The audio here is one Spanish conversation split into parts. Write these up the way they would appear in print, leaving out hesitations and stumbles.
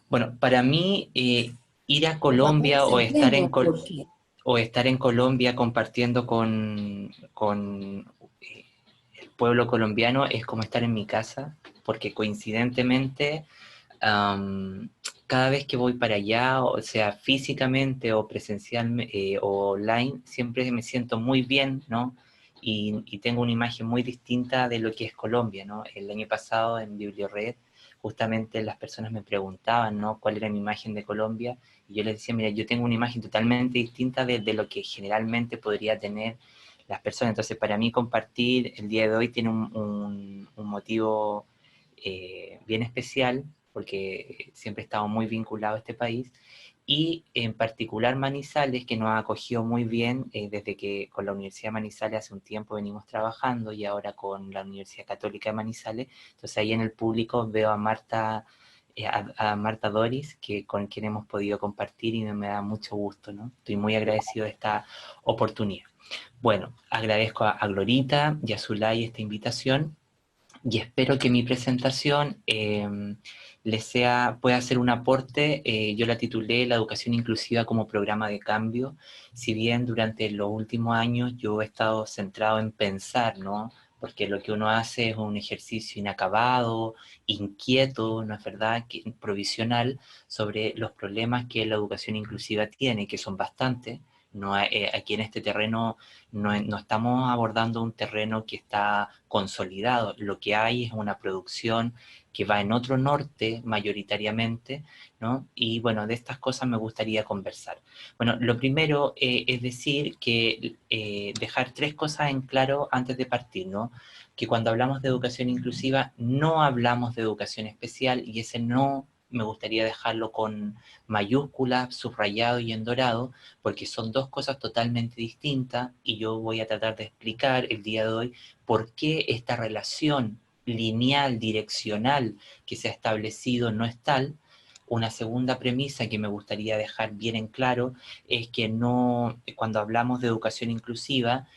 Bueno, para mí ir a Bajo Colombia desempeño, porque o estar en Colombia compartiendo el pueblo colombiano es como estar en mi casa, porque coincidentemente um, cada vez que voy para allá, o sea, físicamente o presencialmente o online, siempre me siento muy bien, ¿no? Y tengo una imagen muy distinta de lo que es Colombia, ¿no? El año pasado en Bibliored, justamente las personas me preguntaban, ¿no? ¿Cuál era mi imagen de Colombia? Y yo les decía, mira, yo tengo una imagen totalmente distinta de lo que generalmente podría tener las personas. Entonces, para mí compartir el día de hoy tiene un motivo bien especial, porque siempre he estado muy vinculado a este país, y en particular Manizales, que nos ha acogido muy bien desde que con la Universidad de Manizales hace un tiempo venimos trabajando y ahora con la Universidad Católica de Manizales. Entonces ahí en el público veo a Marta, a Marta Doris, con quien hemos podido compartir y me da mucho gusto, ¿no? Estoy muy agradecido de esta oportunidad. Bueno, agradezco a Glorita y a Zulay esta invitación y espero que mi presentación pueda ser un aporte. Yo la titulé La educación inclusiva como programa de cambio. Si bien durante los últimos años yo he estado centrado en pensar, ¿no? Porque lo que uno hace es un ejercicio inacabado, inquieto, ¿no es verdad?, provisional, sobre los problemas que la educación inclusiva tiene, que son bastantes. No, aquí en este terreno no estamos abordando un terreno que está consolidado. Lo que hay es una producción que va en otro norte mayoritariamente, ¿no? Y bueno, de estas cosas me gustaría conversar. Bueno, lo primero es decir que dejar tres cosas en claro antes de partir, ¿no? Que cuando hablamos de educación inclusiva no hablamos de educación especial, y ese no me gustaría dejarlo con mayúsculas, subrayado y en dorado, porque son dos cosas totalmente distintas, y yo voy a tratar de explicar el día de hoy por qué esta relación lineal, direccional que se ha establecido no es tal. Una segunda premisa que me gustaría dejar bien en claro es que no, cuando hablamos de educación inclusiva,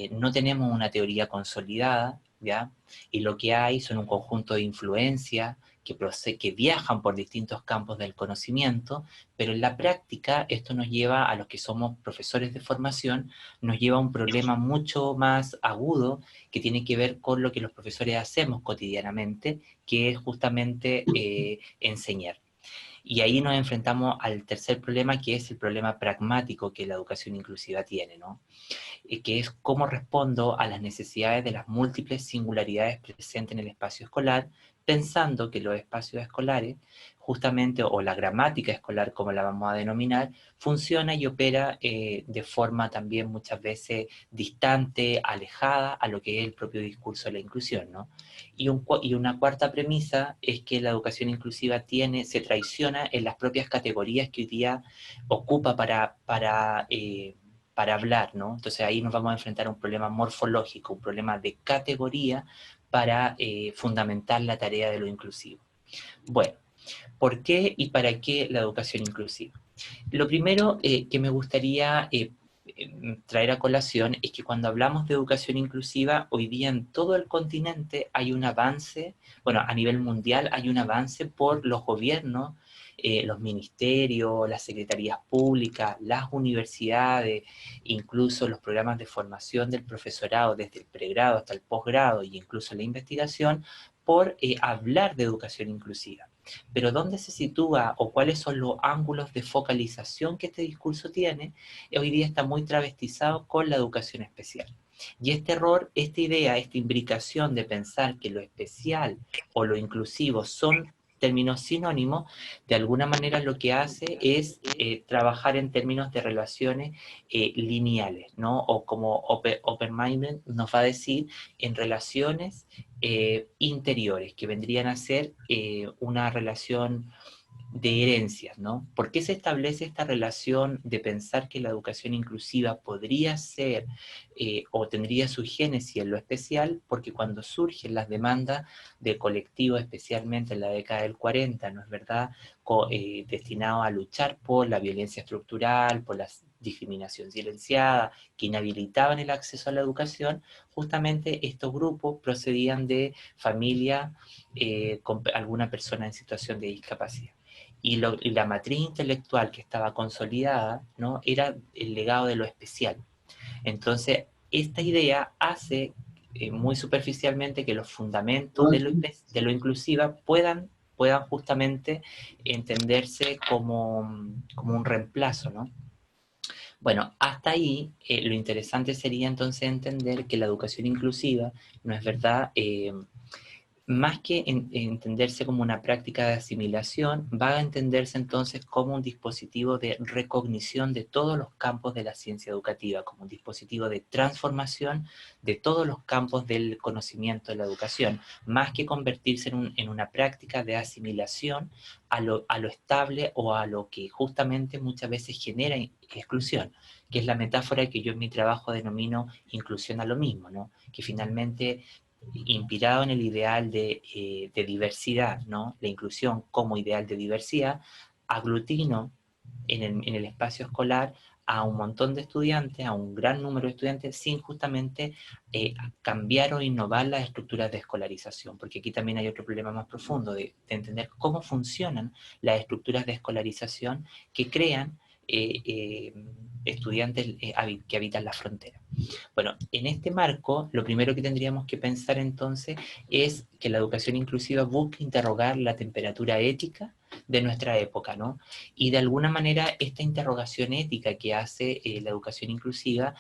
no tenemos una teoría consolidada, ¿ya? Y lo que hay son un conjunto de influencias que viajan por distintos campos del conocimiento, pero en la práctica esto nos lleva, a los que somos profesores de formación, nos lleva a un problema mucho más agudo que tiene que ver con lo que los profesores hacemos cotidianamente, que es justamente enseñar. Y ahí nos enfrentamos al tercer problema, que es el problema pragmático que la educación inclusiva tiene, ¿no? Que es cómo respondo a las necesidades de las múltiples singularidades presentes en el espacio escolar, pensando que los espacios escolares, justamente, o la gramática escolar, como la vamos a denominar, funciona y opera de forma también muchas veces distante, alejada a lo que es el propio discurso de la inclusión, ¿no? Y una cuarta premisa es que la educación inclusiva se traiciona en las propias categorías que hoy día ocupa para hablar, ¿no? Entonces ahí nos vamos a enfrentar a un problema morfológico, un problema de categoría para fundamentar la tarea de lo inclusivo. Bueno, ¿por qué y para qué la educación inclusiva? Lo primero que me gustaría traer a colación es que cuando hablamos de educación inclusiva, hoy día en todo el continente hay un avance, bueno, a nivel mundial hay un avance por los gobiernos, los ministerios, las secretarías públicas, las universidades, incluso los programas de formación del profesorado, desde el pregrado hasta el posgrado, e incluso la investigación, por hablar de educación inclusiva. Pero ¿dónde se sitúa o cuáles son los ángulos de focalización que este discurso tiene? Hoy día está muy travestizado con la educación especial. Y este error, esta idea, esta imbricación de pensar que lo especial o lo inclusivo son términos sinónimos, de alguna manera lo que hace es trabajar en términos de relaciones lineales, ¿no? O como Oppenheimer nos va a decir, en relaciones interiores, que vendrían a ser una relación de herencias, ¿no? ¿Por qué se establece esta relación de pensar que la educación inclusiva podría ser o tendría su génesis en lo especial, porque cuando surgen las demandas de colectivos, especialmente en la década del 40, ¿no es verdad?, destinados a luchar por la violencia estructural, por la discriminación silenciada, que inhabilitaban el acceso a la educación, justamente estos grupos procedían de familias con alguna persona en situación de discapacidad. Y la matriz intelectual que estaba consolidada, ¿no?, era el legado de lo especial. Entonces, esta idea hace muy superficialmente que los fundamentos de lo inclusiva puedan justamente entenderse como un reemplazo, ¿no? Bueno, hasta ahí lo interesante sería entonces entender que la educación inclusiva, ¿no es verdad?, más que entenderse como una práctica de asimilación, va a entenderse entonces como un dispositivo de recognición de todos los campos de la ciencia educativa, como un dispositivo de transformación de todos los campos del conocimiento de la educación, más que convertirse en una práctica de asimilación a lo estable o a lo que justamente muchas veces genera exclusión, que es la metáfora que yo en mi trabajo denomino inclusión a lo mismo, ¿no? Que finalmente, inspirado en el ideal de diversidad, ¿no?, la inclusión como ideal de diversidad, aglutino en el espacio escolar a un montón de estudiantes, a un gran número de estudiantes, sin justamente cambiar o innovar las estructuras de escolarización, porque aquí también hay otro problema más profundo de entender cómo funcionan las estructuras de escolarización que crean estudiantes que habitan la frontera. Bueno, en este marco, lo primero que tendríamos que pensar entonces es que la educación inclusiva busca interrogar la temperatura ética de nuestra época, ¿no? Y de alguna manera esta interrogación ética que hace la educación inclusiva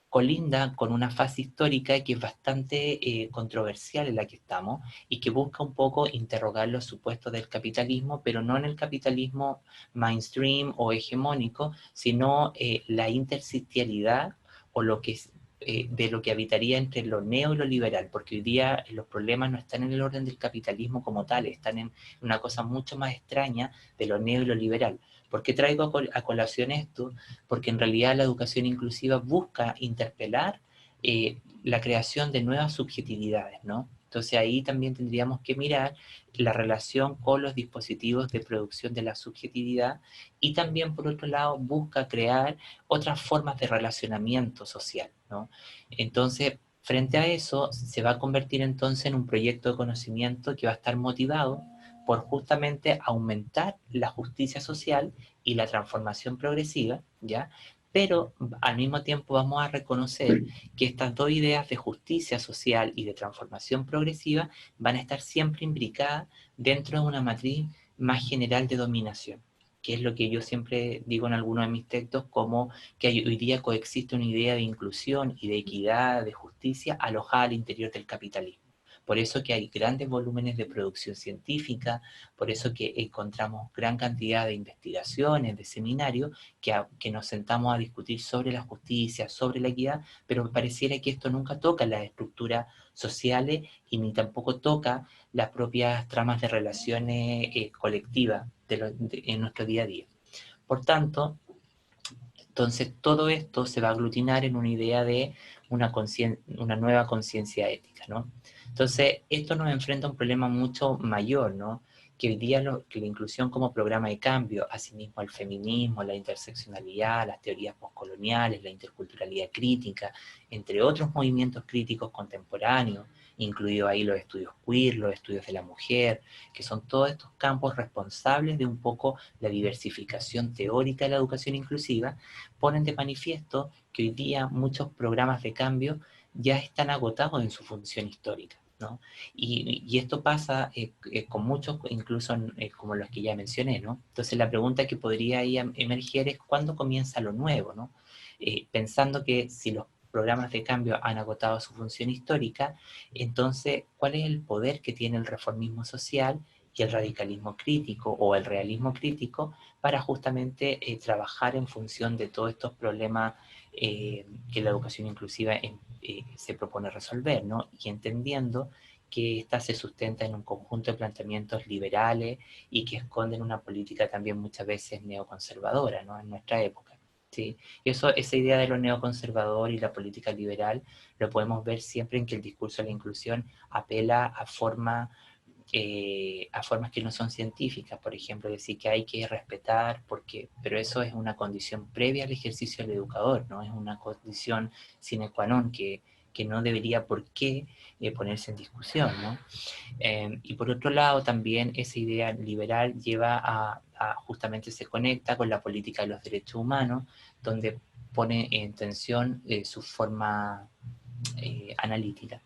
colinda con una fase histórica que es bastante controversial en la que estamos y que busca un poco interrogar los supuestos del capitalismo, pero no en el capitalismo mainstream o hegemónico, sino la intersectorialidad o lo que es, de lo que habitaría entre lo neo y lo liberal, porque hoy día los problemas no están en el orden del capitalismo como tal, están en una cosa mucho más extraña de lo neo y lo liberal. ¿Por qué traigo a colación esto? Porque en realidad la educación inclusiva busca interpelar la creación de nuevas subjetividades, ¿no? Entonces ahí también tendríamos que mirar la relación con los dispositivos de producción de la subjetividad y también, por otro lado, busca crear otras formas de relacionamiento social, ¿no? Entonces, frente a eso, se va a convertir entonces en un proyecto de conocimiento que va a estar motivado por justamente aumentar la justicia social y la transformación progresiva, ¿ya? Pero al mismo tiempo vamos a reconocer que estas dos ideas de justicia social y de transformación progresiva van a estar siempre imbricadas dentro de una matriz más general de dominación, que es lo que yo siempre digo en algunos de mis textos, como que hoy día coexiste una idea de inclusión y de equidad, de justicia, alojada al interior del capitalismo. Por eso que hay grandes volúmenes de producción científica, por eso que encontramos gran cantidad de investigaciones, de seminarios, que nos sentamos a discutir sobre la justicia, sobre la equidad, pero pareciera que esto nunca toca las estructuras sociales y ni tampoco toca las propias tramas de relaciones colectivas en nuestro día a día. Por tanto, entonces todo esto se va a aglutinar en una idea de una nueva conciencia ética, ¿no? Entonces, esto nos enfrenta a un problema mucho mayor, ¿no? Que hoy día que la inclusión como programa de cambio, asimismo al feminismo, la interseccionalidad, las teorías postcoloniales, la interculturalidad crítica, entre otros movimientos críticos contemporáneos, incluidos ahí los estudios queer, los estudios de la mujer, que son todos estos campos responsables de un poco la diversificación teórica de la educación inclusiva, ponen de manifiesto que hoy día muchos programas de cambio ya están agotados en su función histórica, ¿no? Y esto pasa con muchos, incluso como los que ya mencioné, ¿no? Entonces la pregunta que podría ahí emerger es ¿cuándo comienza lo nuevo, ¿no? Pensando que si los programas de cambio han agotado su función histórica, entonces, ¿cuál es el poder que tiene el reformismo social y el radicalismo crítico o el realismo crítico para justamente trabajar en función de todos estos problemas que la educación inclusiva se propone resolver, ¿no? Y entendiendo que ésta se sustenta en un conjunto de planteamientos liberales y que esconden una política también muchas veces neoconservadora, ¿no? En nuestra época. Sí, esa idea de lo neoconservador y la política liberal lo podemos ver siempre en que el discurso de la inclusión apela a formas que no son científicas, por ejemplo, decir que hay que respetar, pero eso es una condición previa al ejercicio del educador, ¿no? Es una condición sine qua non que no debería por qué ponerse en discusión, ¿no? Y por otro lado, también esa idea liberal lleva justamente se conecta con la política de los derechos humanos, donde pone en tensión su forma analítica.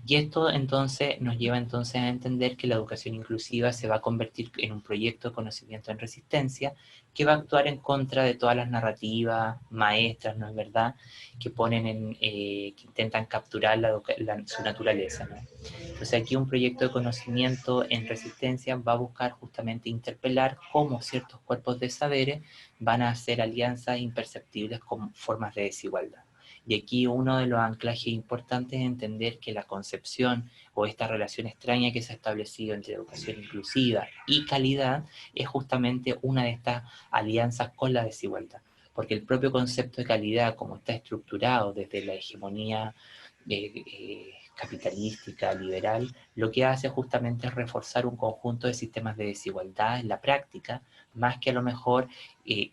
Y esto entonces nos lleva entonces a entender que la educación inclusiva se va a convertir en un proyecto de conocimiento en resistencia que va a actuar en contra de todas las narrativas maestras, ¿no es verdad?, que que intentan capturar su naturaleza, ¿no? Entonces aquí un proyecto de conocimiento en resistencia va a buscar justamente interpelar cómo ciertos cuerpos de saberes van a hacer alianzas imperceptibles con formas de desigualdad. Y aquí uno de los anclajes importantes es entender que la concepción o esta relación extraña que se ha establecido entre educación inclusiva y calidad es justamente una de estas alianzas con la desigualdad. Porque el propio concepto de calidad, como está estructurado desde la hegemonía capitalística, liberal, lo que hace justamente es reforzar un conjunto de sistemas de desigualdad en la práctica, más que a lo mejor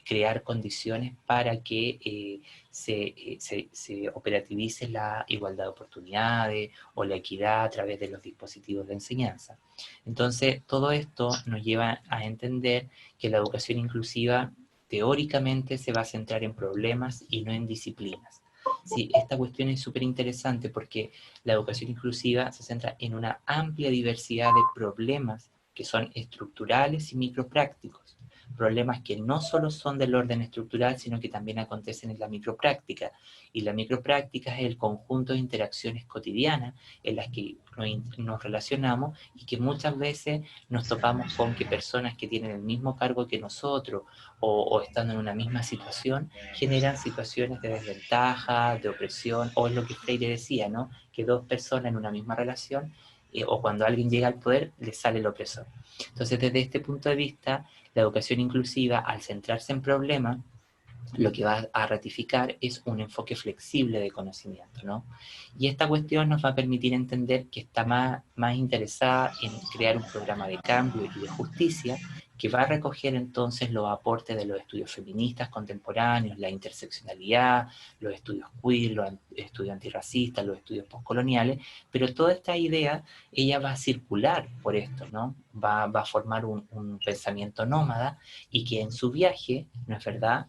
crear condiciones para que se operativice la igualdad de oportunidades o la equidad a través de los dispositivos de enseñanza. Entonces, todo esto nos lleva a entender que la educación inclusiva teóricamente se va a centrar en problemas y no en disciplinas. Sí, esta cuestión es súper interesante porque la educación inclusiva se centra en una amplia diversidad de problemas que son estructurales y microprácticos. Problemas que no solo son del orden estructural, sino que también acontecen en la micropráctica. Y la micropráctica es el conjunto de interacciones cotidianas en las que nos relacionamos y que muchas veces nos topamos con que personas que tienen el mismo cargo que nosotros o estando en una misma situación generan situaciones de desventaja, de opresión, o es lo que Freire decía, ¿no? Que dos personas en una misma relación o cuando alguien llega al poder, le sale el opresor. Entonces, desde este punto de vista, la educación inclusiva, al centrarse en problemas, lo que va a ratificar es un enfoque flexible de conocimiento, ¿no? Y esta cuestión nos va a permitir entender que está más interesada en crear un programa de cambio y de justicia que va a recoger entonces los aportes de los estudios feministas contemporáneos, la interseccionalidad, los estudios queer, los estudios antirracistas, los estudios postcoloniales, pero toda esta idea, ella va a circular por esto, ¿no? Va a formar un pensamiento nómada y que en su viaje, ¿no es verdad?,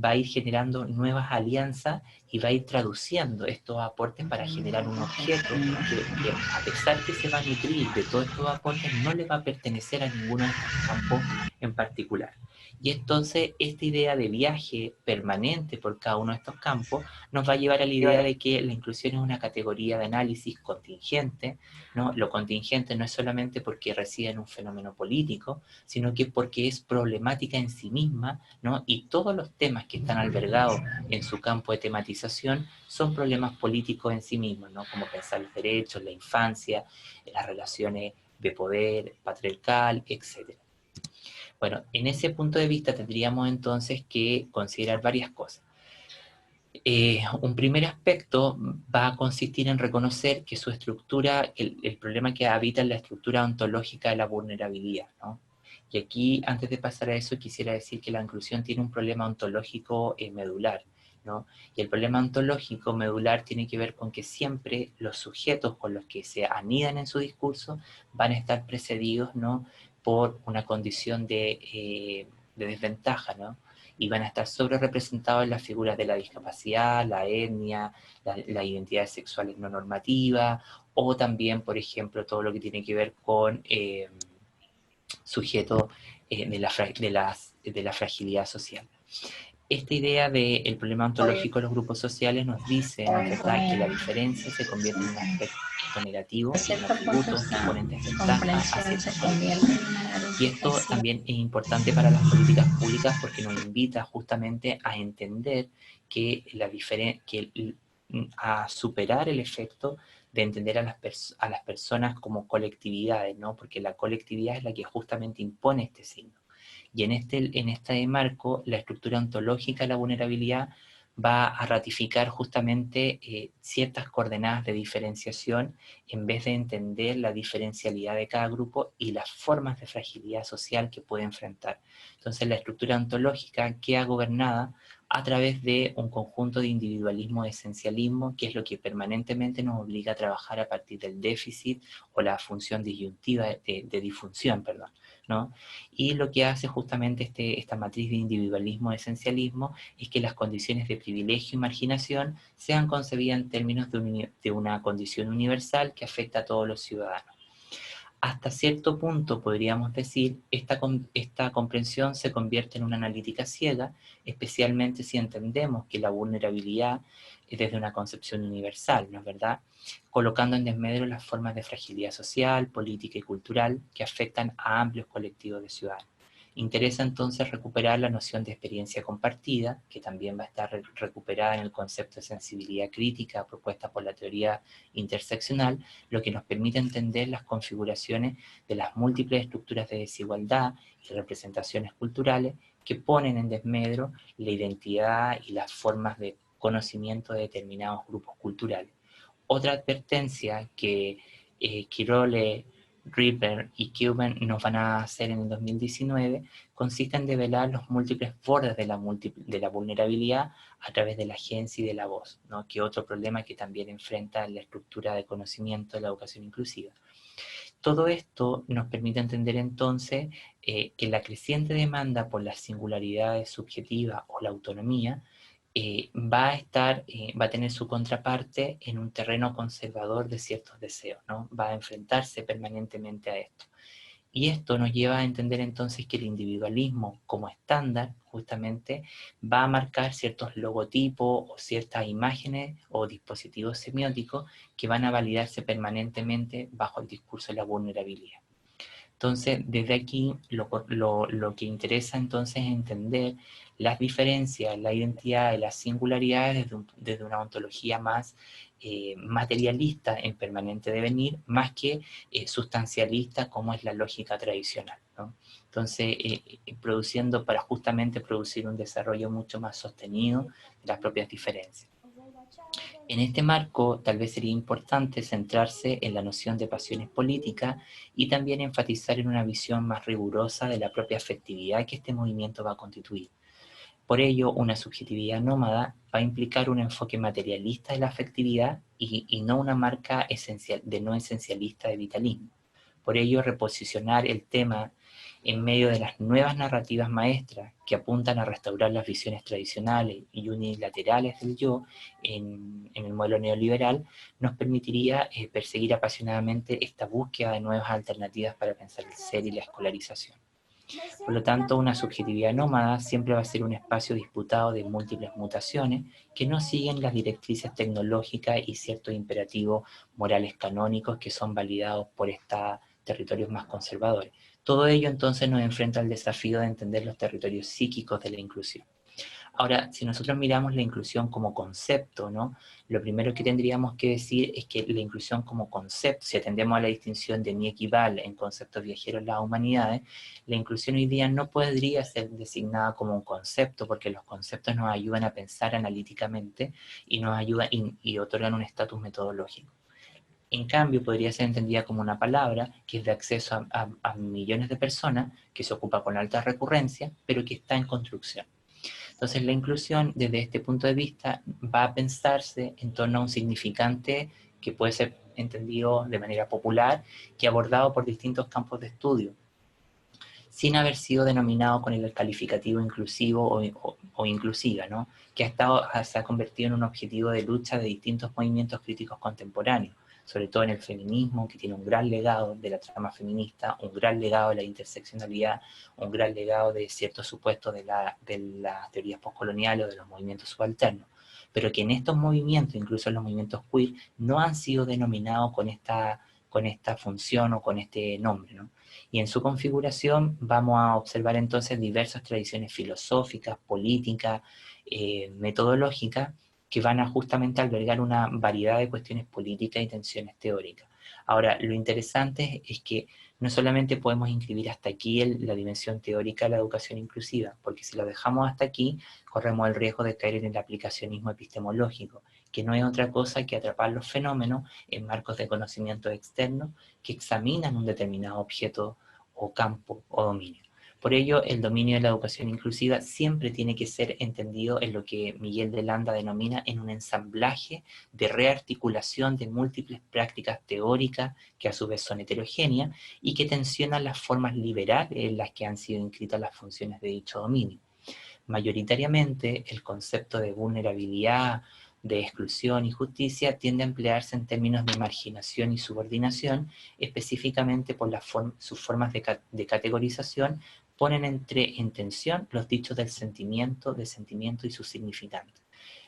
va a ir generando nuevas alianzas y va a ir traduciendo estos aportes para generar un objeto que a pesar que se va a nutrir de todos estos aportes, no le va a pertenecer a ninguno de estos campos en particular. Y entonces esta idea de viaje permanente por cada uno de estos campos nos va a llevar a la idea de que la inclusión es una categoría de análisis contingente, ¿no? Lo contingente no es solamente porque reside en un fenómeno político, sino que porque es problemática en sí misma, ¿no? Y todos los temas que están albergados en su campo de tematización son problemas políticos en sí mismos, ¿no? Como pensar los derechos, la infancia, las relaciones de poder patriarcal, etc. Bueno, en ese punto de vista tendríamos entonces que considerar varias cosas. Un primer aspecto va a consistir en reconocer que su estructura, el problema que habita en la estructura ontológica de la vulnerabilidad, ¿no? Y aquí, antes de pasar a eso, quisiera decir que la inclusión tiene un problema ontológico medular, ¿no? Y el problema ontológico medular tiene que ver con que siempre los sujetos con los que se anidan en su discurso van a estar precedidos, ¿no?, por una condición de desventaja, ¿no? Y van a estar sobre representados en las figuras de la discapacidad, la etnia, las identidades sexuales no normativas, o también, por ejemplo, todo lo que tiene que ver con sujetos de la fragilidad social. Esta idea del problema ontológico de los grupos sociales nos dice, ¿no es verdad?, que la diferencia se convierte en un aspecto negativo y un atributo que pone en desventaja a ciertos colectivos. Y esto también es importante para las políticas públicas porque nos invita justamente a entender que a superar el efecto de entender a las personas como colectividades, ¿no? Porque la colectividad es la que justamente impone este signo. Y en este marco, la estructura ontológica de la vulnerabilidad va a ratificar justamente ciertas coordenadas de diferenciación en vez de entender la diferencialidad de cada grupo y las formas de fragilidad social que puede enfrentar. Entonces la estructura ontológica queda gobernada a través de un conjunto de individualismo y esencialismo, que es lo que permanentemente nos obliga a trabajar a partir del déficit o la función disyuntiva de disfunción, perdón, ¿no? Y lo que hace justamente esta matriz de individualismo y esencialismo es que las condiciones de privilegio y marginación sean concebidas en términos de una condición universal que afecta a todos los ciudadanos. Hasta cierto punto, podríamos decir, esta comprensión se convierte en una analítica ciega, especialmente si entendemos que la vulnerabilidad es desde una concepción universal, ¿no es verdad? Colocando en desmedro las formas de fragilidad social, política y cultural que afectan a amplios colectivos de ciudadanos. Interesa entonces recuperar la noción de experiencia compartida, que también va a estar recuperada en el concepto de sensibilidad crítica propuesta por la teoría interseccional, lo que nos permite entender las configuraciones de las múltiples estructuras de desigualdad y representaciones culturales que ponen en desmedro la identidad y las formas de conocimiento de determinados grupos culturales. Otra advertencia que Quirole, Ripper y Cuban nos van a hacer en el 2019 consiste en develar los múltiples bordes de la vulnerabilidad a través de la agencia y de la voz, ¿no? Que otro problema que también enfrenta la estructura de conocimiento de la educación inclusiva. Todo esto nos permite entender entonces que la creciente demanda por las singularidades subjetivas o la autonomía va a tener su contraparte en un terreno conservador de ciertos deseos, ¿no? Va a enfrentarse permanentemente a esto. Y esto nos lleva a entender entonces que el individualismo como estándar justamente va a marcar ciertos logotipos o ciertas imágenes o dispositivos semióticos que van a validarse permanentemente bajo el discurso de la vulnerabilidad. Entonces, desde aquí lo que interesa entonces es entender las diferencias, la identidad y las singularidades desde una ontología más materialista en permanente devenir, más que sustancialista como es la lógica tradicional, ¿no? Entonces, produciendo para justamente producir un desarrollo mucho más sostenido de las propias diferencias. En este marco, tal vez sería importante centrarse en la noción de pasiones políticas y también enfatizar en una visión más rigurosa de la propia afectividad que este movimiento va a constituir. Por ello, una subjetividad nómada va a implicar un enfoque materialista de la afectividad y no una marca no esencialista de vitalismo. Por ello, reposicionar el tema en medio de las nuevas narrativas maestras que apuntan a restaurar las visiones tradicionales y unilaterales del yo en el modelo neoliberal, nos permitiría perseguir apasionadamente esta búsqueda de nuevas alternativas para pensar el ser y la escolarización. Por lo tanto, una subjetividad nómada siempre va a ser un espacio disputado de múltiples mutaciones que no siguen las directrices tecnológicas y ciertos imperativos morales canónicos que son validados por estos territorios más conservadores. Todo ello entonces nos enfrenta al desafío de entender los territorios psíquicos de la inclusión. Ahora, si nosotros miramos la inclusión como concepto, ¿no? Lo primero que tendríamos que decir es que la inclusión como concepto, si atendemos a la distinción de Miek y Ball en conceptos viajeros en las humanidades, la inclusión hoy día no podría ser designada como un concepto, porque los conceptos nos ayudan a pensar analíticamente y nos ayudan y otorgan un estatus metodológico. En cambio, podría ser entendida como una palabra que es de acceso a millones de personas, que se ocupa con alta recurrencia, pero que está en construcción. Entonces, la inclusión, desde este punto de vista, va a pensarse en torno a un significante que puede ser entendido de manera popular, que abordado por distintos campos de estudio, sin haber sido denominado con el calificativo inclusivo o inclusiva, ¿no? Que se ha convertido en un objetivo de lucha de distintos movimientos críticos contemporáneos, sobre todo en el feminismo, que tiene un gran legado de la trama feminista, un gran legado de la interseccionalidad, un gran legado de ciertos supuestos de las teorías postcoloniales o de los movimientos subalternos, pero que en estos movimientos, incluso en los movimientos queer, no han sido denominados con esta función o con este nombre, ¿no? Y en su configuración vamos a observar entonces diversas tradiciones filosóficas, políticas, metodológicas, que van a justamente albergar una variedad de cuestiones políticas y tensiones teóricas. Ahora, lo interesante es que no solamente podemos inscribir hasta aquí la dimensión teórica de la educación inclusiva, porque si lo dejamos hasta aquí, corremos el riesgo de caer en el aplicacionismo epistemológico, que no es otra cosa que atrapar los fenómenos en marcos de conocimiento externos que examinan un determinado objeto o campo o dominio. Por ello, el dominio de la educación inclusiva siempre tiene que ser entendido en lo que Miguel de Landa denomina en un ensamblaje de rearticulación de múltiples prácticas teóricas que a su vez son heterogéneas y que tensionan las formas liberales en las que han sido inscritas las funciones de dicho dominio. Mayoritariamente, el concepto de vulnerabilidad, de exclusión y justicia tiende a emplearse en términos de marginación y subordinación, específicamente por sus formas de categorización ponen en tensión los dichos del sentimiento, de sentimiento y sus significantes.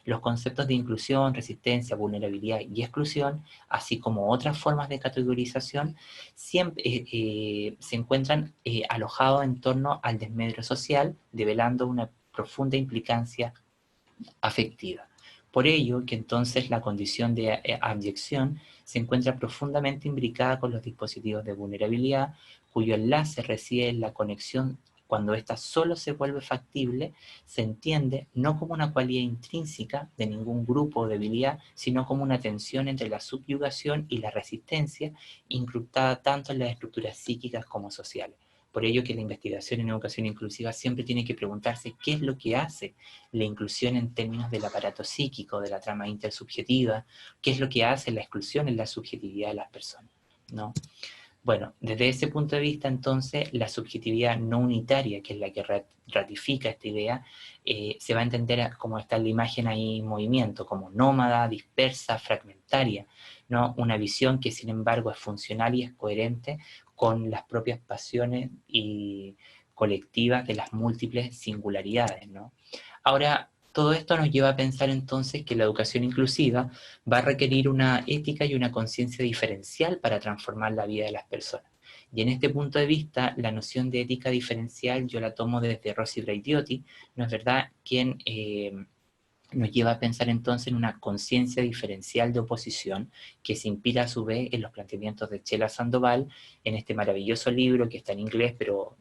Los conceptos de inclusión, resistencia, vulnerabilidad y exclusión, así como otras formas de categorización, siempre se encuentran alojados en torno al desmedro social, develando una profunda implicancia afectiva. Por ello, que entonces la condición de abyección se encuentra profundamente imbricada con los dispositivos de vulnerabilidad, cuyo enlace reside en la conexión. Cuando ésta solo se vuelve factible, se entiende no como una cualidad intrínseca de ningún grupo o debilidad, sino como una tensión entre la subyugación y la resistencia, incrustada tanto en las estructuras psíquicas como sociales. Por ello que la investigación en educación inclusiva siempre tiene que preguntarse qué es lo que hace la inclusión en términos del aparato psíquico, de la trama intersubjetiva, qué es lo que hace la exclusión en la subjetividad de las personas, ¿no? Bueno, desde ese punto de vista, entonces, la subjetividad no unitaria, que es la que ratifica esta idea, se va a entender como está la imagen ahí en movimiento, como nómada, dispersa, fragmentaria, ¿no? Una visión que, sin embargo, es funcional y es coherente con las propias pasiones y colectivas de las múltiples singularidades, ¿no? Ahora, todo esto nos lleva a pensar entonces que la educación inclusiva va a requerir una ética y una conciencia diferencial para transformar la vida de las personas. Y en este punto de vista, la noción de ética diferencial yo la tomo desde Rossi Braidiotti, ¿no es verdad?, quien nos lleva a pensar entonces en una conciencia diferencial de oposición que se inspira a su vez en los planteamientos de Chela Sandoval en este maravilloso libro que está en inglés, pero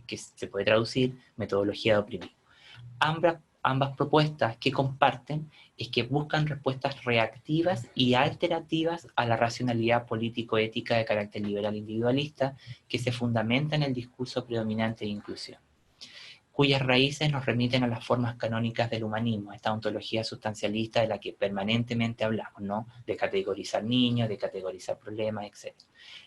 que se puede traducir, Metodología de Oprimir. Ambas propuestas que comparten es que buscan respuestas reactivas y alternativas a la racionalidad político-ética de carácter liberal individualista que se fundamenta en el discurso predominante de inclusión, cuyas raíces nos remiten a las formas canónicas del humanismo, esta ontología sustancialista de la que permanentemente hablamos, ¿no? De categorizar niños, de categorizar problemas, etc.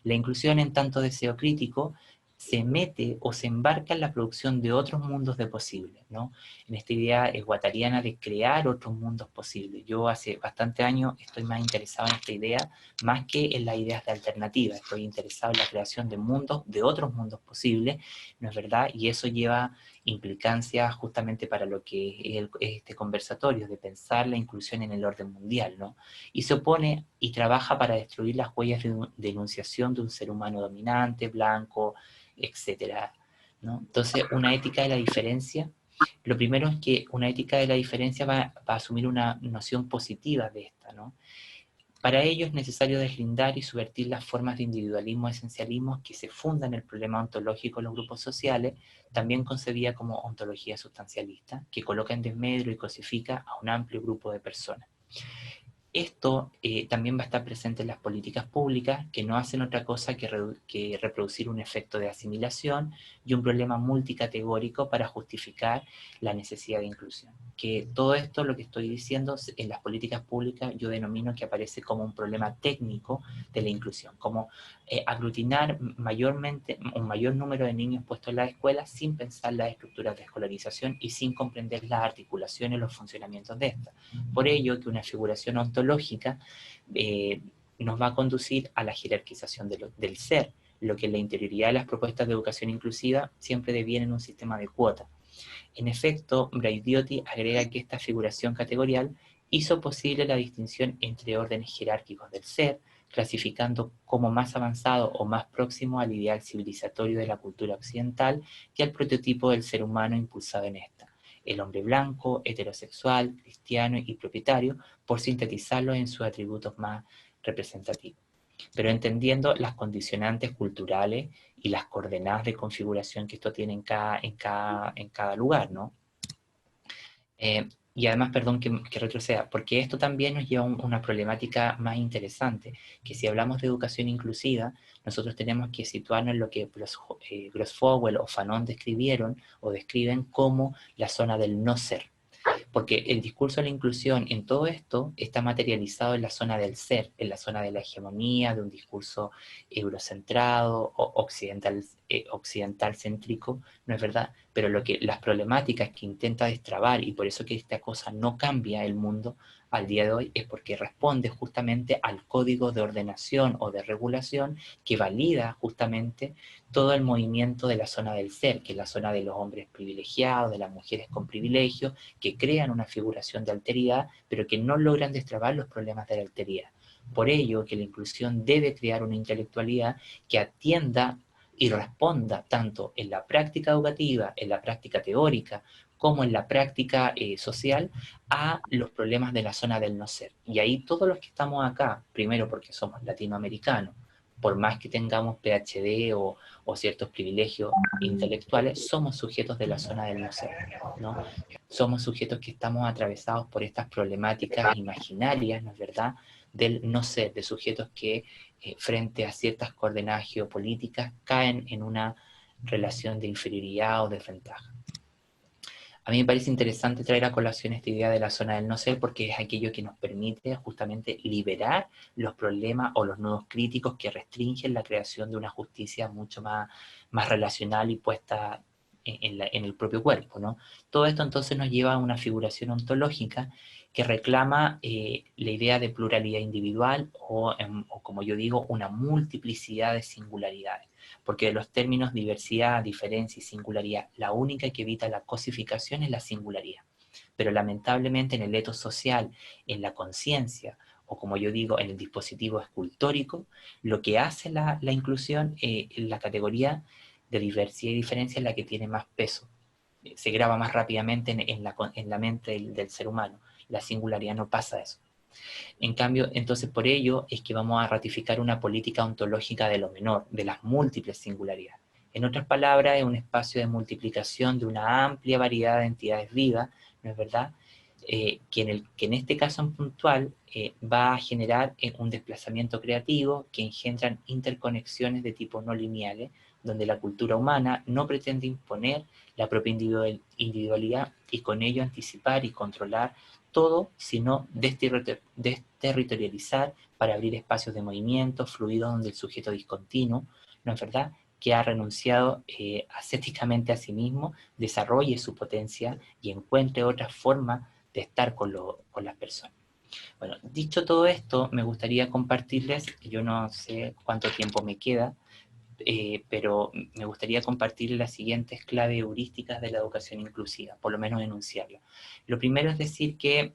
La inclusión en tanto deseo crítico se mete o se embarca en la producción de otros mundos de posibles, ¿no? En esta idea guattariana de crear otros mundos posibles. Yo hace bastante años estoy más interesado en esta idea, más que en las ideas de alternativa. Estoy interesado en la creación de mundos, de otros mundos posibles, ¿no es verdad? Y eso lleva implicancias justamente para lo que es este conversatorio, de pensar la inclusión en el orden mundial, ¿no? Y se opone y trabaja para destruir las huellas de enunciación de un ser humano dominante, blanco, etcétera, ¿no? Entonces, una ética de la diferencia, lo primero es que una ética de la diferencia va a asumir una noción positiva de esta, ¿no? Para ello es necesario deslindar y subvertir las formas de individualismo y esencialismo que se fundan en el problema ontológico de los grupos sociales, también concebida como ontología sustancialista, que coloca en desmedro y cosifica a un amplio grupo de personas. Esto también va a estar presente en las políticas públicas, que no hacen otra cosa que reproducir un efecto de asimilación y un problema multicategórico para justificar la necesidad de inclusión. Que todo esto, lo que estoy diciendo, en las políticas públicas yo denomino que aparece como un problema técnico de la inclusión, como aglutinar mayormente un mayor número de niños puestos en las escuelas sin pensar las estructuras de escolarización y sin comprender las articulaciones y los funcionamientos de estas. Por ello, que una figuración ontológica nos va a conducir a la jerarquización del ser, lo que en la interioridad de las propuestas de educación inclusiva siempre deviene en un sistema de cuotas. En efecto, Braidiotti agrega que esta figuración categorial hizo posible la distinción entre órdenes jerárquicos del ser, clasificando como más avanzado o más próximo al ideal civilizatorio de la cultura occidental que al prototipo del ser humano impulsado en esta. El hombre blanco, heterosexual, cristiano y propietario, por sintetizarlo en sus atributos más representativos. pero entendiendo las condicionantes culturales y las coordenadas de configuración que esto tiene en cada lugar, ¿no? Y además, perdón que retroceda, porque esto también nos lleva a una problemática más interesante, que si hablamos de educación inclusiva, nosotros tenemos que situarnos en lo que Grossfogel o Fanon describieron o describen como la zona del no ser. Porque el discurso de la inclusión en todo esto está materializado en la zona del ser, en la zona de la hegemonía, de un discurso eurocentrado o occidental céntrico, ¿no es verdad? Pero las problemáticas que intenta destrabar, y por eso que esta cosa no cambia el mundo al día de hoy, es porque responde justamente al código de ordenación o de regulación que valida justamente todo el movimiento de la zona del ser, que es la zona de los hombres privilegiados, de las mujeres con privilegios, que crean una figuración de alteridad, pero que no logran destrabar los problemas de la alteridad. Por ello, que la inclusión debe crear una intelectualidad que atienda y responda tanto en la práctica educativa, en la práctica teórica, como en la práctica social, a los problemas de la zona del no ser. Y ahí todos los que estamos acá, primero porque somos latinoamericanos, por más que tengamos PhD o ciertos privilegios intelectuales, somos sujetos de la zona del no ser, ¿no? Somos sujetos que estamos atravesados por estas problemáticas imaginarias, ¿no es verdad?, del no ser, de sujetos que frente a ciertas coordenadas geopolíticas caen en una relación de inferioridad o desventaja. A mí me parece interesante traer a colación esta idea de la zona del no ser porque es aquello que nos permite justamente liberar los problemas o los nudos críticos que restringen la creación de una justicia mucho más relacional y puesta en el propio cuerpo, ¿no? Todo esto entonces nos lleva a una figuración ontológica que reclama la idea de pluralidad individual o, como yo digo, una multiplicidad de singularidades. Porque de los términos diversidad, diferencia y singularidad, la única que evita la cosificación es la singularidad. Pero lamentablemente en el etos social, en la conciencia, o como yo digo, en el dispositivo escultórico, lo que hace la inclusión, la categoría de diversidad y diferencia es la que tiene más peso. Se graba más rápidamente en la mente del ser humano. La singularidad no pasa eso. En cambio, entonces por ello es que vamos a ratificar una política ontológica de lo menor, de las múltiples singularidades. En otras palabras, es un espacio de multiplicación de una amplia variedad de entidades vivas, ¿no es verdad?, que en este caso en puntual va a generar un desplazamiento creativo que engendran interconexiones de tipo no lineales, donde la cultura humana no pretende imponer la propia individualidad y con ello anticipar y controlar todo, sino desterritorializar para abrir espacios de movimiento, fluidos donde el sujeto discontinuo, ¿no es verdad?, que ha renunciado ascéticamente a sí mismo, desarrolle su potencia y encuentre otra forma de estar con las personas. Bueno, dicho todo esto, me gustaría compartirles, yo no sé cuánto tiempo me queda, pero me gustaría compartir las siguientes claves heurísticas de la educación inclusiva, por lo menos enunciarlas. Lo primero es decir que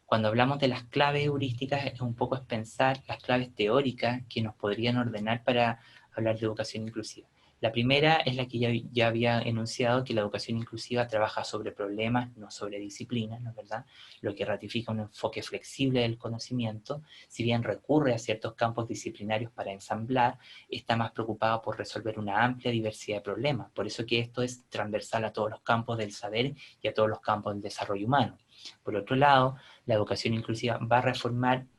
cuando hablamos de las claves heurísticas, es un poco pensar las claves teóricas que nos podrían ordenar para hablar de educación inclusiva. La primera es la que ya había enunciado, que la educación inclusiva trabaja sobre problemas, no sobre disciplinas, ¿no es verdad? Lo que ratifica un enfoque flexible del conocimiento, si bien recurre a ciertos campos disciplinarios para ensamblar, está más preocupado por resolver una amplia diversidad de problemas. Por eso que esto es transversal a todos los campos del saber y a todos los campos del desarrollo humano. Por otro lado, la educación inclusiva va a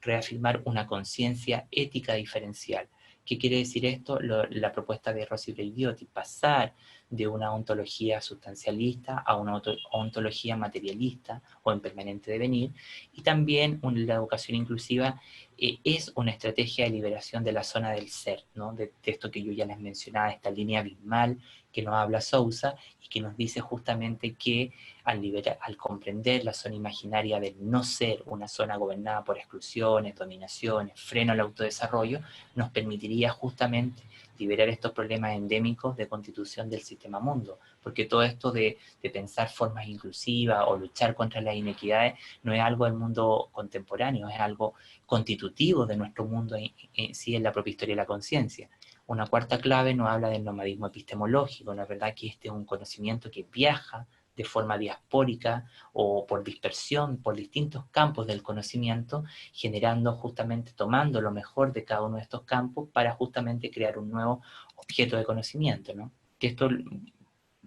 reafirmar una conciencia ética diferencial. ¿Qué quiere decir esto? La propuesta de Rossi Braidiotti, pasar de una ontología sustancialista a una ontología materialista o en permanente devenir, y también la educación inclusiva es una estrategia de liberación de la zona del ser, ¿no? De esto que yo ya les mencionaba, esta línea abismal que nos habla Sousa y que nos dice justamente que al comprender la zona imaginaria del no ser, una zona gobernada por exclusiones, dominaciones, freno al autodesarrollo, nos permitiría justamente liberar estos problemas endémicos de constitución del sistema mundo, porque todo esto de pensar formas inclusivas o luchar contra las inequidades no es algo del mundo contemporáneo, es algo constitutivo de nuestro mundo en sí, en la propia historia de la conciencia. Una cuarta clave nos habla del nomadismo epistemológico, la verdad que este es un conocimiento que viaja de forma diaspórica o por dispersión por distintos campos del conocimiento, generando justamente, tomando lo mejor de cada uno de estos campos para justamente crear un nuevo objeto de conocimiento, ¿no? Que esto,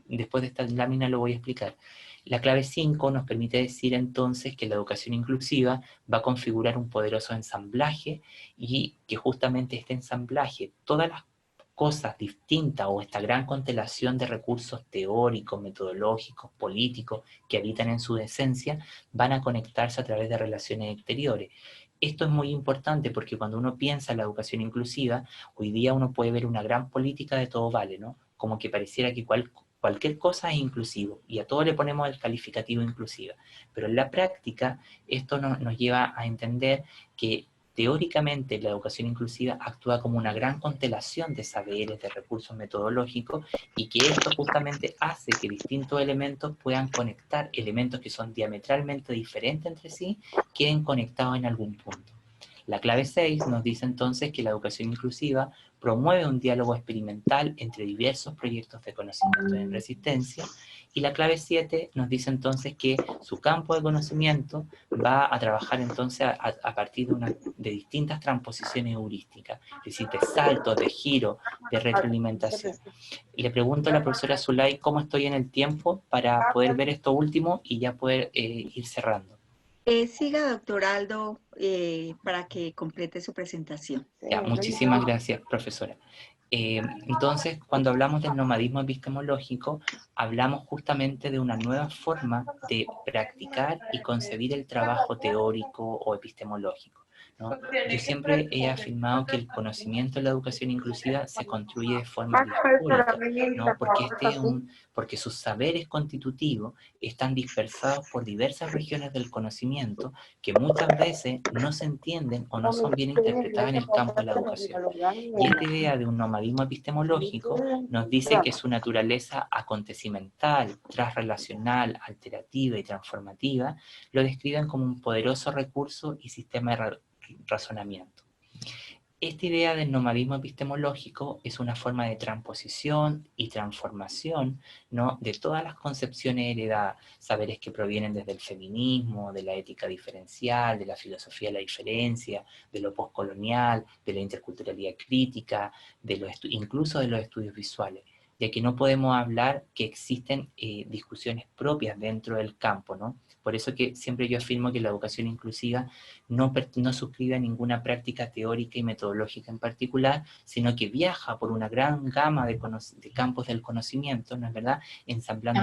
después de esta lámina lo voy a explicar. La clave 5 nos permite decir entonces que la educación inclusiva va a configurar un poderoso ensamblaje y que justamente este ensamblaje, todas las cosas distintas o esta gran constelación de recursos teóricos, metodológicos, políticos que habitan en su esencia, van a conectarse a través de relaciones exteriores. Esto es muy importante porque cuando uno piensa en la educación inclusiva, hoy día uno puede ver una gran política de todo vale, ¿no? Como que pareciera que cualquier cosa es inclusivo y a todo le ponemos el calificativo inclusiva. Pero en la práctica esto nos lleva a entender que teóricamente la educación inclusiva actúa como una gran constelación de saberes, de recursos metodológicos, y que esto justamente hace que distintos elementos puedan conectar, elementos que son diametralmente diferentes entre sí, queden conectados en algún punto. La clave 6 nos dice entonces que la educación inclusiva promueve un diálogo experimental entre diversos proyectos de conocimiento en resistencia, y la clave 7 nos dice entonces que su campo de conocimiento va a trabajar entonces a partir de distintas transposiciones heurísticas, es decir, de saltos, de giro, de retroalimentación. Le pregunto a la profesora Zulay cómo estoy en el tiempo para poder ver esto último y ya poder ir cerrando. Siga, doctor Aldo, para que complete su presentación. Ya, muchísimas gracias, profesora. Entonces, cuando hablamos del nomadismo epistemológico, hablamos justamente de una nueva forma de practicar y concebir el trabajo teórico o epistemológico, ¿no? Yo siempre he afirmado que el conocimiento en la educación inclusiva se construye de forma diaspórica, ¿no? Porque sus saberes constitutivos están dispersados por diversas regiones del conocimiento que muchas veces no se entienden o no son bien interpretadas en el campo de la educación. Y esta idea de un nomadismo epistemológico nos dice que su naturaleza acontecimental, transrelacional, alterativa y transformativa lo describen como un poderoso recurso y sistema de razonamiento. Esta idea del nomadismo epistemológico es una forma de transposición y transformación, ¿no?, de todas las concepciones heredadas, saberes que provienen desde el feminismo, de la ética diferencial, de la filosofía de la diferencia, de lo postcolonial, de la interculturalidad crítica, incluso de los estudios visuales, ya que no podemos hablar que existen discusiones propias dentro del campo, ¿no? Por eso que siempre yo afirmo que la educación inclusiva no suscribe a ninguna práctica teórica y metodológica en particular, sino que viaja por una gran gama de campos del conocimiento, ¿no es verdad?, ensamblando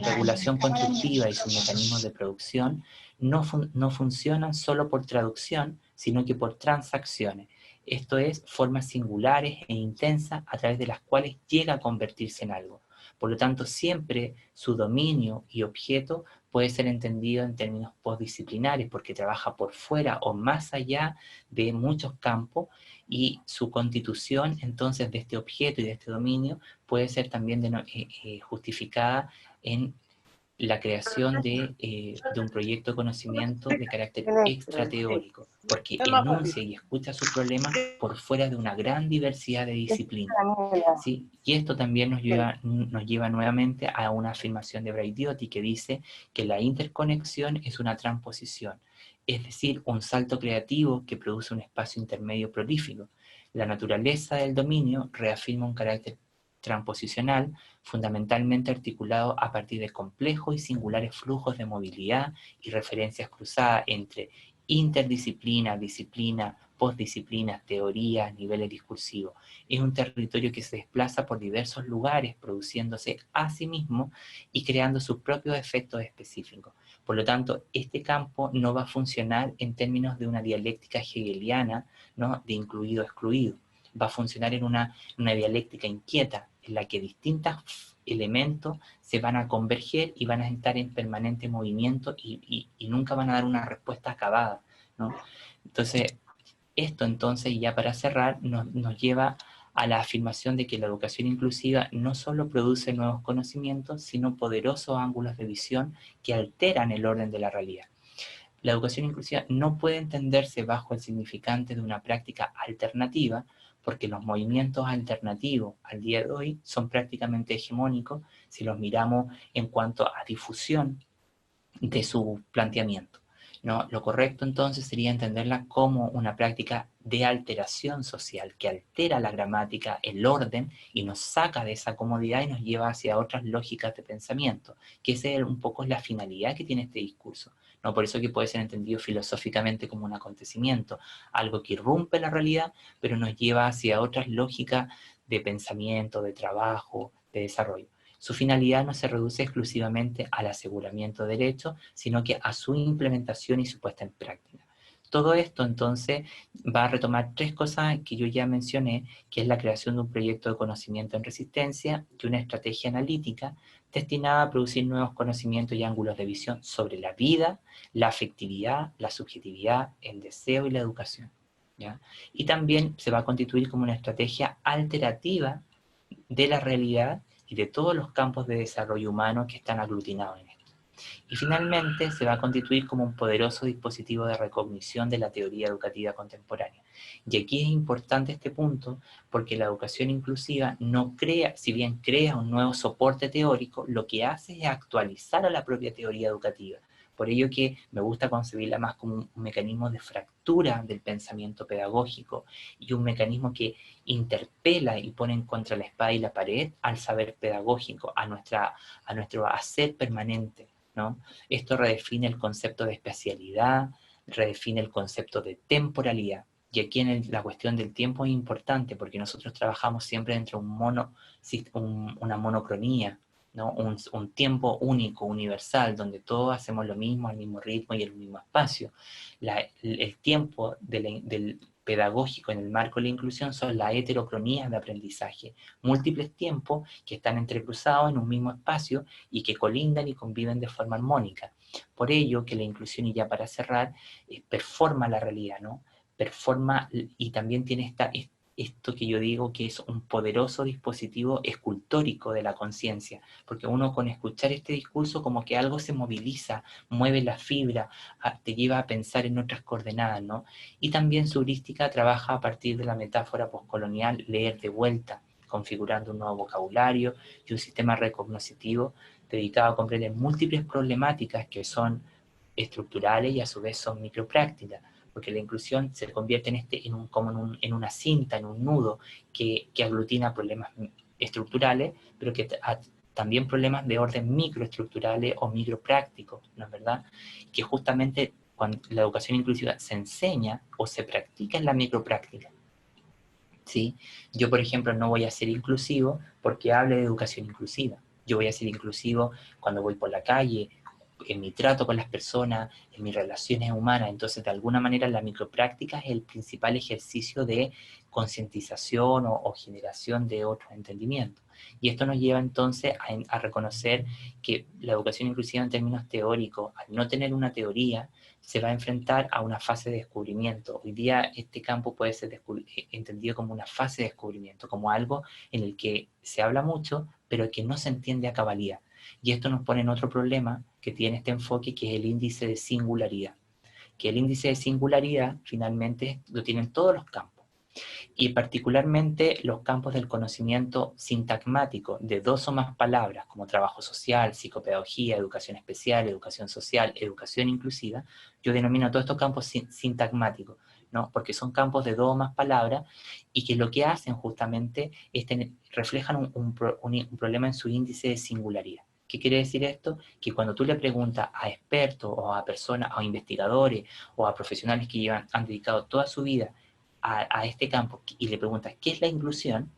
regulación constructiva y sus mecanismos de producción no funcionan solo por traducción, sino que por transacciones. Esto es, formas singulares e intensas a través de las cuales llega a convertirse en algo. Por lo tanto, siempre su dominio y objeto puede ser entendido en términos postdisciplinares, porque trabaja por fuera o más allá de muchos campos, y su constitución entonces de este objeto y de este dominio puede ser también justificada en la creación de un proyecto de conocimiento de carácter extrateórico, porque enuncia y escucha sus problemas por fuera de una gran diversidad de disciplinas, ¿sí? Y esto también nos lleva nuevamente a una afirmación de Braidiotti que dice que la interconexión es una transposición, es decir, un salto creativo que produce un espacio intermedio prolífico. La naturaleza del dominio reafirma un carácter transposicional, fundamentalmente articulado a partir de complejos y singulares flujos de movilidad y referencias cruzadas entre interdisciplina, disciplina, postdisciplinas, teorías, niveles discursivos. Es un territorio que se desplaza por diversos lugares, produciéndose a sí mismo y creando sus propios efectos específicos. Por lo tanto, este campo no va a funcionar en términos de una dialéctica hegeliana, ¿no?, de incluido-excluido. Va a funcionar en una dialéctica inquieta, en la que distintos elementos se van a converger y van a estar en permanente movimiento y nunca van a dar una respuesta acabada, ¿no? Entonces, esto entonces, ya para cerrar, nos lleva a la afirmación de que la educación inclusiva no solo produce nuevos conocimientos, sino poderosos ángulos de visión que alteran el orden de la realidad. La educación inclusiva no puede entenderse bajo el significante de una práctica alternativa, porque los movimientos alternativos al día de hoy son prácticamente hegemónicos si los miramos en cuanto a difusión de su planteamiento, ¿no? Lo correcto entonces sería entenderla como una práctica de alteración social, que altera la gramática, el orden, y nos saca de esa comodidad y nos lleva hacia otras lógicas de pensamiento, que esa es un poco la finalidad que tiene este discurso, ¿no? Por eso que puede ser entendido filosóficamente como un acontecimiento, algo que irrumpe la realidad, pero nos lleva hacia otras lógicas de pensamiento, de trabajo, de desarrollo. Su finalidad no se reduce exclusivamente al aseguramiento de derechos, sino que a su implementación y su puesta en práctica. Todo esto entonces va a retomar tres cosas que yo ya mencioné, que es la creación de un proyecto de conocimiento en resistencia y una estrategia analítica destinada a producir nuevos conocimientos y ángulos de visión sobre la vida, la afectividad, la subjetividad, el deseo y la educación, ¿ya? Y también se va a constituir como una estrategia alterativa de la realidad y de todos los campos de desarrollo humano que están aglutinados en esto. Y finalmente se va a constituir como un poderoso dispositivo de recognición de la teoría educativa contemporánea. Y aquí es importante este punto porque la educación inclusiva no crea, si bien crea un nuevo soporte teórico, lo que hace es actualizar a la propia teoría educativa. Por ello que me gusta concebirla más como un mecanismo de fractura del pensamiento pedagógico y un mecanismo que interpela y pone en contra la espada y la pared al saber pedagógico, a nuestro hacer permanente, ¿no? Esto redefine el concepto de espacialidad, redefine el concepto de temporalidad. Y aquí la cuestión del tiempo es importante porque nosotros trabajamos siempre dentro de una monocronía, ¿no? Un tiempo único, universal, donde todos hacemos lo mismo, al mismo ritmo y en el mismo espacio. El tiempo del pedagógico en el marco de la inclusión son las heterocronías de aprendizaje, múltiples tiempos que están entrecruzados en un mismo espacio y que colindan y conviven de forma armónica. Por ello que la inclusión, y ya para cerrar, performa la realidad, ¿no? Performa y también tiene esto que yo digo que es un poderoso dispositivo escultórico de la conciencia, porque uno con escuchar este discurso como que algo se moviliza, mueve la fibra, te lleva a pensar en otras coordenadas, ¿no? Y también su heurística trabaja a partir de la metáfora postcolonial leer de vuelta, configurando un nuevo vocabulario y un sistema recognoscitivo dedicado a comprender múltiples problemáticas que son estructurales y a su vez son microprácticas, porque la inclusión se convierte en una cinta, en un nudo que aglutina problemas estructurales, pero que también problemas de orden microestructurales o microprácticos, ¿no es verdad? Que justamente cuando la educación inclusiva se enseña o se practica en la micropráctica, ¿sí? Yo, por ejemplo, no voy a ser inclusivo porque hable de educación inclusiva. Yo voy a ser inclusivo cuando voy por la calle, en mi trato con las personas, en mis relaciones humanas. Entonces, de alguna manera, la micropráctica es el principal ejercicio de concientización o generación de otros entendimientos. Y esto nos lleva entonces a reconocer que la educación inclusiva en términos teóricos, al no tener una teoría, se va a enfrentar a una fase de descubrimiento. Hoy día este campo puede ser entendido como una fase de descubrimiento, como algo en el que se habla mucho, pero que no se entiende a cabalidad. Y esto nos pone en otro problema que tiene este enfoque, que es el índice de singularidad. Que el índice de singularidad finalmente lo tienen todos los campos. Y particularmente los campos del conocimiento sintagmático de dos o más palabras, como trabajo social, psicopedagogía, educación especial, educación social, educación inclusiva, yo denomino todos estos campos sintagmáticos, ¿no? Porque son campos de dos o más palabras y que lo que hacen justamente es reflejan un problema en su índice de singularidad. ¿Qué quiere decir esto? Que cuando tú le preguntas a expertos o a personas, a investigadores o a profesionales que han dedicado toda su vida a este campo y le preguntas ¿qué es la inclusión?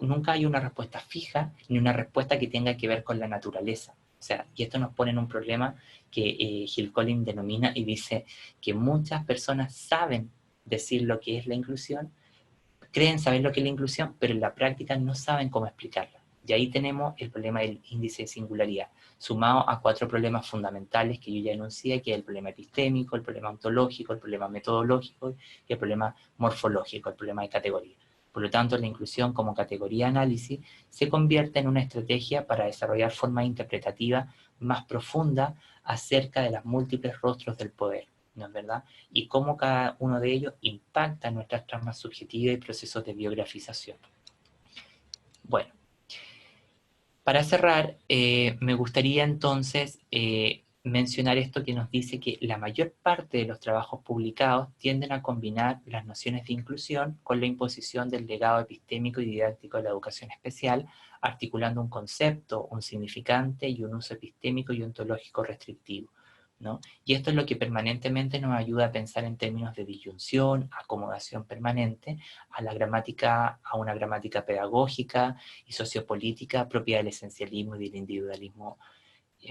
Nunca hay una respuesta fija ni una respuesta que tenga que ver con la naturaleza. O sea, y esto nos pone en un problema que Gil Collins denomina y dice que muchas personas saben decir lo que es la inclusión, creen saber lo que es la inclusión, pero en la práctica no saben cómo explicarla. Y ahí tenemos el problema del índice de singularidad, sumado a cuatro problemas fundamentales que yo ya enuncié, que es el problema epistémico, el problema ontológico, el problema metodológico y el problema morfológico, el problema de categoría. Por lo tanto, la inclusión como categoría de análisis se convierte en una estrategia para desarrollar formas interpretativas más profundas acerca de los múltiples rostros del poder, ¿no es verdad? Y cómo cada uno de ellos impacta nuestras tramas subjetivas y procesos de biografización. Bueno, para cerrar, me gustaría entonces mencionar esto que nos dice que la mayor parte de los trabajos publicados tienden a combinar las nociones de inclusión con la imposición del legado epistémico y didáctico de la educación especial, articulando un concepto, un significante y un uso epistémico y ontológico restrictivo, ¿no? Y esto es lo que permanentemente nos ayuda a pensar en términos de disyunción, acomodación permanente, a una gramática pedagógica y sociopolítica propia del esencialismo y del individualismo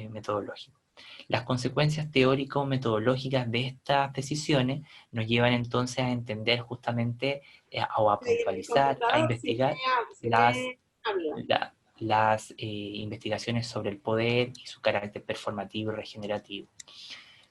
metodológico. Las consecuencias teórico-metodológicas de estas decisiones nos llevan entonces a entender justamente o a El puntualizar, a computador investigar sí me habla. las investigaciones sobre el poder y su carácter performativo y regenerativo.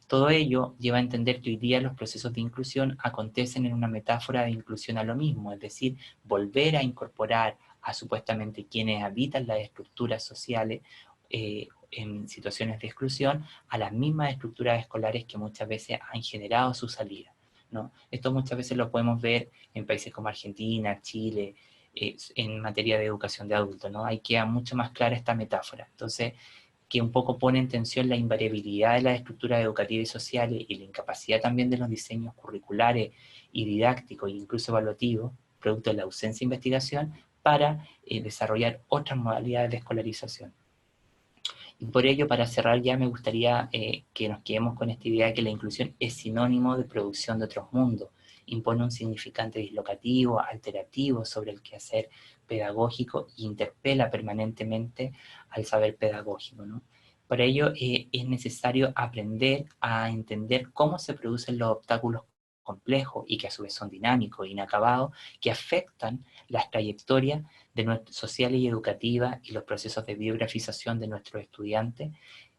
Todo ello lleva a entender que hoy día los procesos de inclusión acontecen en una metáfora de inclusión a lo mismo, es decir, volver a incorporar a supuestamente quienes habitan las estructuras sociales en situaciones de exclusión a las mismas estructuras escolares que muchas veces han generado su salida, ¿no? Esto muchas veces lo podemos ver en países como Argentina, Chile, en materia de educación de adultos, ¿no? Ahí queda mucho más clara esta metáfora. Entonces, que un poco pone en tensión la invariabilidad de las estructuras educativas y sociales y la incapacidad también de los diseños curriculares y didácticos e incluso evaluativos, producto de la ausencia de investigación, para desarrollar otras modalidades de escolarización. Y por ello, para cerrar ya, me gustaría que nos quedemos con esta idea de que la inclusión es sinónimo de producción de otros mundos, impone un significante dislocativo, alterativo sobre el quehacer pedagógico e interpela permanentemente al saber pedagógico, ¿no? Para ello es necesario aprender a entender cómo se producen los obstáculos complejos y que a su vez son dinámicos, inacabados, que afectan las trayectorias sociales y educativas y los procesos de biografización de nuestros estudiantes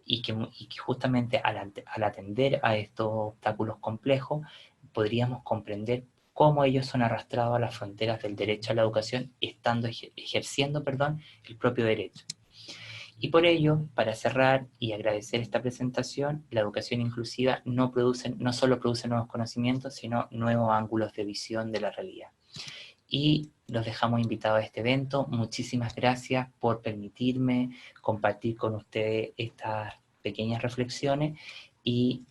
y que justamente al atender a estos obstáculos complejos podríamos comprender cómo ellos son arrastrados a las fronteras del derecho a la educación ejerciendo el propio derecho. Y por ello, para cerrar y agradecer esta presentación, la educación inclusiva no solo produce nuevos conocimientos, sino nuevos ángulos de visión de la realidad. Y los dejamos invitados a este evento. Muchísimas gracias por permitirme compartir con ustedes estas pequeñas reflexiones y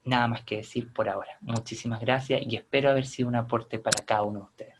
nada más que decir por ahora. Muchísimas gracias y espero haber sido un aporte para cada uno de ustedes.